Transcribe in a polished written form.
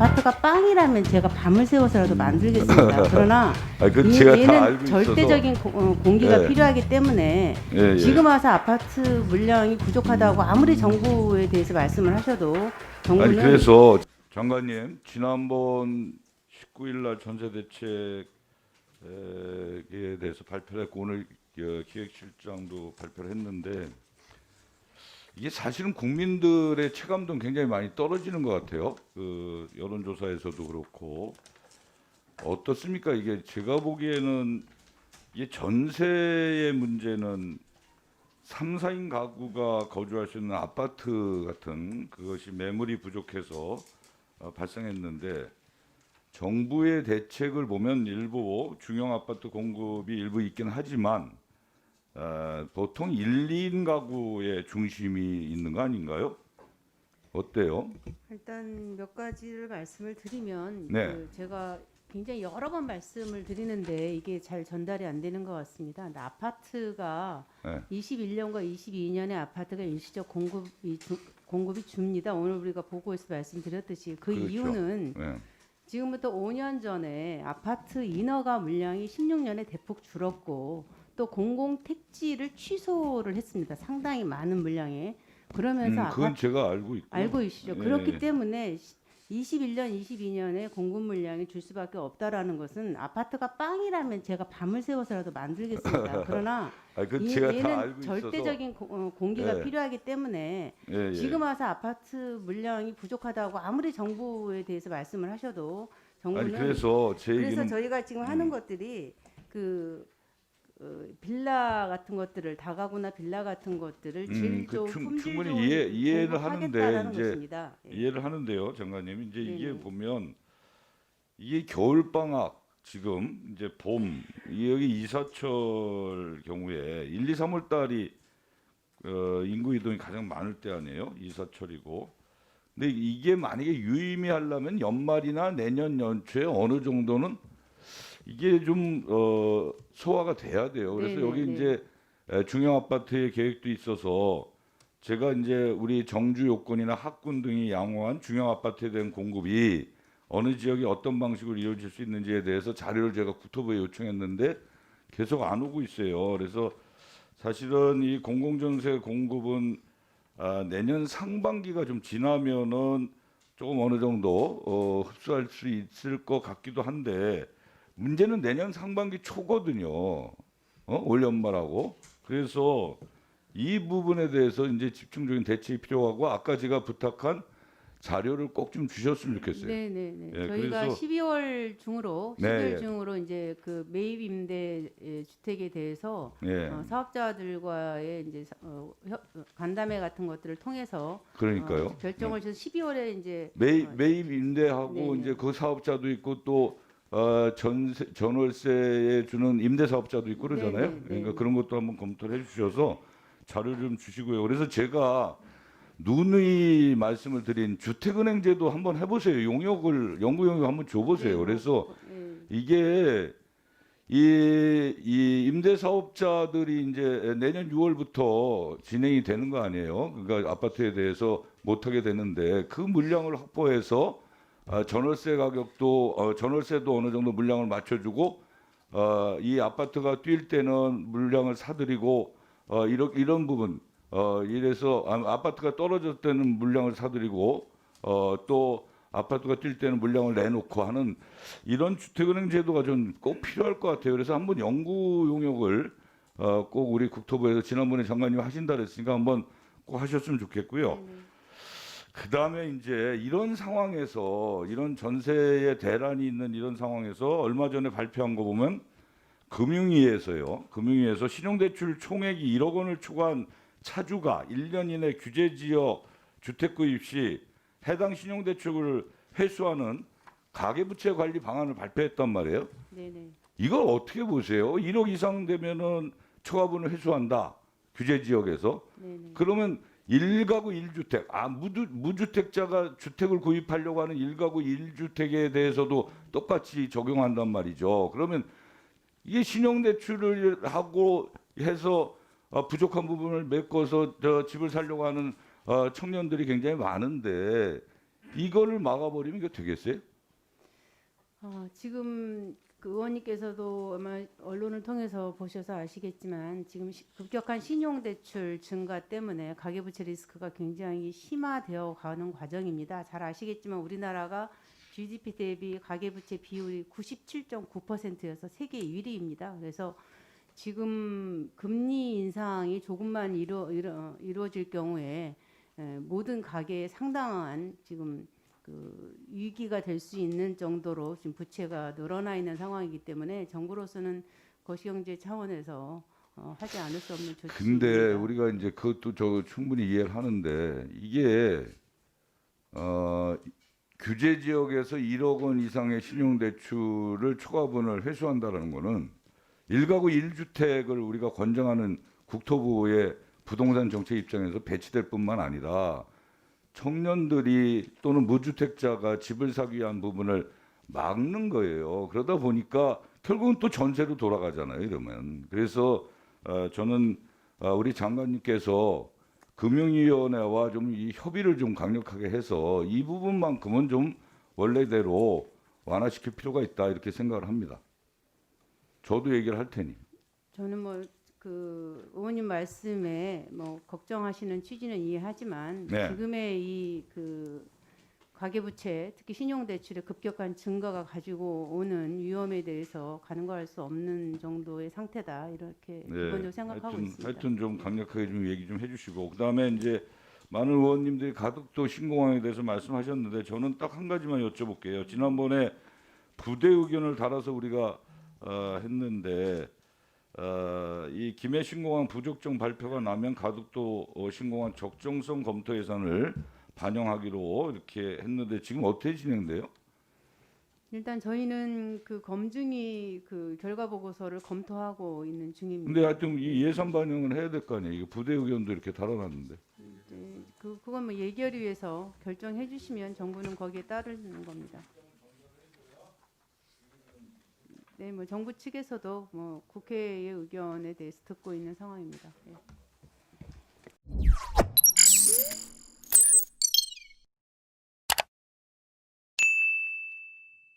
아파트가 빵이라면 제가 밤을 새워서라도 만들겠습니다. 그러나 제가 다 얘는 알고 절대적인 공기가 예. 필요하기 때문에 예. 지금 와서 아파트 물량이 부족하다고 아무리 정부에 대해서 말씀을 하셔도 정부는 아니 그래서 장관님 지난번 19일 날 전세 대책에 대해서 발표를 했고 오늘 기획실장도 발표를 했는데 이게 사실은 국민들의 체감도는 굉장히 많이 떨어지는 것 같아요. 그 여론조사에서도 그렇고 어떻습니까? 이게 제가 보기에는 이게 전세의 문제는 3, 4인 가구가 거주할 수 있는 아파트 같은 그것이 매물이 부족해서 발생했는데 정부의 대책을 보면 일부 중형 아파트 공급이 일부 있긴 하지만 보통 1, 2인 가구의 중심이 있는 거 아닌가요? 어때요? 일단 몇 가지를 말씀을 드리면 네. 제가 굉장히 여러 번 말씀을 드리는데 이게 잘 전달이 안 되는 것 같습니다. 근데 아파트가 네. 21년과 22년에 아파트가 일시적 공급이 줍니다. 오늘 우리가 보고에서 말씀드렸듯이 그 그렇죠. 이유는 네. 지금부터 5년 전에 아파트 인허가 물량이 16년에 대폭 줄었고 또 공공 택지를 취소를 했습니다. 상당히 많은 물량에. 그러면서 그건 아파트 제가 알고 있고. 알고 있시죠. 예. 그렇기 때문에 21년, 22년에 공급 물량이 줄 수밖에 없다라는 것은 아파트가 빵이라면 제가 밤을 새워서라도 만들겠습니다. 그러나 제가 다 얘는 알고 있어서. 절대적인 공기가 예. 필요하기 때문에 예. 지금 와서 아파트 물량이 부족하다고 아무리 정부에 대해서 말씀을 하셔도 정부는 아니 그래서 제 그래서 얘기는 저희가 지금 하는 것들이 빌라 같은 것들을 다가구나 빌라 같은 것들을 질 좋은 품질 충분히 좋은 이해를 하는데 공급하겠다라는 이제 것입니다. 예. 이해를 하는데요, 장관님. 이제 이게 네네. 보면 이게 겨울 방학 지금 이제 봄 여기 이사철 경우에 1, 2, 3월 달이 인구 이동이 가장 많을 때 아니에요? 이사철이고. 근데 이게 만약에 유의미하려면 연말이나 내년 연초에 어느 정도는 이게 좀 소화가 돼야 돼요. 그래서 네네, 여기 네. 이제 중형 아파트의 계획도 있어서 제가 이제 우리 정주 요건이나 학군 등이 양호한 중형 아파트에 대한 공급이 어느 지역이 어떤 방식으로 이루어질 수 있는지에 대해서 자료를 제가 국토부에 요청했는데 계속 안 오고 있어요. 그래서 사실은 이 공공전세 공급은 내년 상반기가 좀 지나면은 조금 어느 정도 흡수할 수 있을 것 같기도 한데 문제는 내년 상반기 초거든요. 올 연말하고. 그래서 이 부분에 대해서 이제 집중적인 대책이 필요하고 아까 제가 부탁한 자료를 꼭 좀 주셨으면 좋겠어요. 네네네. 예, 저희가 그래서 12월 중으로 네, 12월 예. 중으로 이제 그 매입 임대 주택에 대해서 예. 사업자들과의 이제 간담회 같은 것들을 통해서 그러니까요. 결정을 해서 12월에 이제 매입 임대하고 네네. 이제 그 사업자도 있고 또 전월세에 주는 임대 사업자도 있고 그러잖아요. 네네, 그러니까 네. 그런 것도 한번 검토를 해주셔서 자료 좀 주시고요. 그래서 제가 누누이 말씀을 드린 주택은행제도 한번 해보세요. 연구 용역 한번 줘보세요. 네, 그래서 예. 이게 이 임대 사업자들이 이제 내년 6월부터 진행이 되는 거 아니에요? 그러니까 아파트에 대해서 못하게 되는데 그 물량을 확보해서 전월세 가격도 전월세도 어느 정도 물량을 맞춰주고 이 아파트가 뛸 때는 물량을 사들이고 이런 부분 이래서 아파트가 떨어질 때는 물량을 사들이고 또 아파트가 뛸 때는 물량을 내놓고 하는 이런 주택은행 제도가 좀 꼭 필요할 것 같아요. 그래서 한번 연구 용역을 꼭 우리 국토부에서 지난번에 장관님 하신다 그랬으니까 한번 꼭 하셨으면 좋겠고요. 그 다음에 이제 이런 상황에서 이런 전세의 대란이 있는 이런 상황에서 얼마 전에 발표한 거 보면 금융위에서 신용대출 총액이 1억 원을 초과한 차주가 1년 이내 규제지역 주택 구입 시 해당 신용대출을 회수하는 가계부채 관리 방안을 발표했단 말이에요. 네네. 이걸 어떻게 보세요? 1억 이상 되면은 초과분을 회수한다. 규제지역에서. 네네. 그러면 1가구 1주택, 무주택자가 주택을 구입하려고 하는 1가구 1주택에 대해서도 똑같이 적용한단 말이죠. 그러면 이게 신용대출을 하고 해서 부족한 부분을 메꿔서 집을 살려고 하는 청년들이 굉장히 많은데 이거를 막아버리면 이게 되겠어요? 지금 그 의원님께서도 아마 언론을 통해서 보셔서 아시겠지만 지금 급격한 신용대출 증가 때문에 가계부채 리스크가 굉장히 심화되어 가는 과정입니다. 잘 아시겠지만 우리나라가 GDP 대비 가계부채 비율이 97.9%여서 세계 1위입니다. 그래서 지금 금리 인상이 조금만 이루어질 경우에 모든 가계에 상당한 지금 그 위기가 될 수 있는 정도로 지금 부채가 늘어나 있는 상황이기 때문에 정부로서는 거시경제 차원에서 하지 않을 수 없는 조치입니다. 근데 우리가 이제 그것도 저 충분히 이해를 하는데 이게 규제 지역에서 1억 원 이상의 신용대출을 초과분을 회수한다라는 거는 1가구 1주택을 우리가 권장하는 국토부의 부동산 정책 입장에서 배치될 뿐만 아니라 청년들이 또는 무주택자가 집을 사기 위한 부분을 막는 거예요. 그러다 보니까 결국은 또 전세로 돌아가잖아요. 이러면. 그래서 저는 우리 장관님께서 금융위원회와 좀 이 협의를 좀 강력하게 해서 이 부분만큼은 좀 원래대로 완화시킬 필요가 있다 이렇게 생각을 합니다. 저도 얘기를 할 테니. 저는 그 의원님 말씀에 걱정하시는 취지는 이해하지만 네. 지금의 이 그 가계부채 특히 신용대출의 급격한 증가가 가지고 오는 위험에 대해서 간과할 수 없는 정도의 상태다 이렇게 기본적으로 생각하고 있습니다. 하여튼 좀 강력하게 좀 얘기 좀 해주시고 그다음에 이제 많은 의원님들이 가덕도 신공항에 대해서 말씀하셨는데 저는 딱 한 가지만 여쭤볼게요. 지난번에 부대 의견을 달아서 우리가 했는데 이 김해 신공항 부적정 발표가 나면 가덕도 신공항 적정성 검토 예산을 반영하기로 이렇게 했는데 지금 어떻게 진행돼요? 일단 저희는 그 검증이 그 결과 보고서를 검토하고 있는 중입니다. 근데 하여튼 이 예산 반영을 해야 될 거 아니에요. 이거 부대 의견도 이렇게 달아놨는데. 그건 예결위에서 결정해 주시면 정부는 거기에 따르는 겁니다. 네, 정부 측에서도 국회의 의견에 대해서 듣고 있는 상황입니다. 네.